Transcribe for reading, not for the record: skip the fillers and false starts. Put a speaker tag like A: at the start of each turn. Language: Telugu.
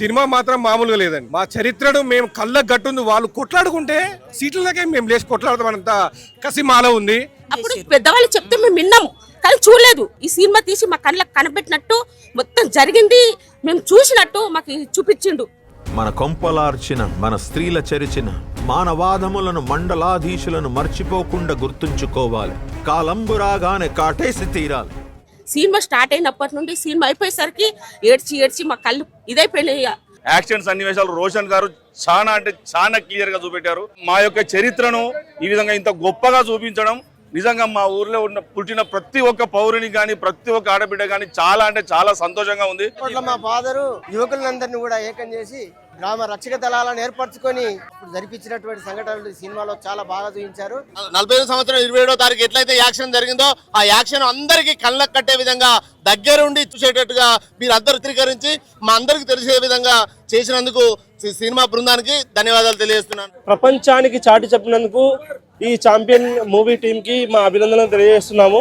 A: సినిమా మాత్రం మామూలుగా లేదండి. మా చరిత్రను మేము కళ్ళకు గట్టుంది. వాళ్ళు కొట్లాడుకుంటే సీట్లకే మేము లేచి కొట్లాడతామన్నంత కసి మాలో ఉంది.
B: అప్పుడు పెద్దవాళ్ళు చెప్తే మేము విన్నాము కానీ చూడలేదు. ఈ సినిమా తీసి మా కళ్ళకు కనబెట్టినట్టు మొత్తం జరిగింది మేము చూసినట్టు మాకు చూపించిండు.
C: మన కొంపలార్చిన, మన స్త్రీల చరిచిన మానవాదములను, మండలాధీశులను మర్చిపోకుండా గుర్తుంచుకోవాలి. కాలంబు రాగానే కాటేసి తీరాలి.
B: సినిమా స్టార్ట్ అయినప్పటి నుండి సినిమా అయిపోయేసరికి ఏడ్చి ఏడ్చి మా కళ్ళు ఇదైపోయినాయి.
D: యాక్షన్ సన్నివేశాలు రోషన్ గారు చాలా అంటే చాలా క్లియర్ గా చూపెట్టారు. మా యొక్క చరిత్రను ఈ విధంగా ఇంత గొప్పగా చూపించడం నిజంగా మా ఊర్లో పుట్టిన ప్రతి ఒక్క పౌరుని గాని, ప్రతి ఒక్క ఆడబిడ్డ గాని చాలా అంటే చాలా సంతోషంగా ఉంది.
E: మా ఫాదరు యువకులందరినీ కూడా ఏకం చేసి గ్రామ రక్షక దళాలను ఏర్పరచుకొని జరిపించినటువంటి సంఘటనలు సినిమాలో చాలా బాగా చూపించారు.
F: 45 సంవత్సరం 27వ తారీఖు ఎట్లయితే యాక్షన్ జరిగిందో ఆ యాక్షన్ అందరికీ కళ్ళకు కట్టే విధంగా దగ్గరుండి చూసేటట్టుగా మీరు అందరూ చిత్రీకరించి మా అందరికి తెలిసే విధంగా చేసినందుకు సినిమా బృందానికి ధన్యవాదాలు తెలియజేస్తున్నాను.
G: ప్రపంచానికి చాటి చెప్పినందుకు ఈ ఛాంపియన్ మూవీ టీం కి మా అభినందనలు తెలియజేస్తున్నాము.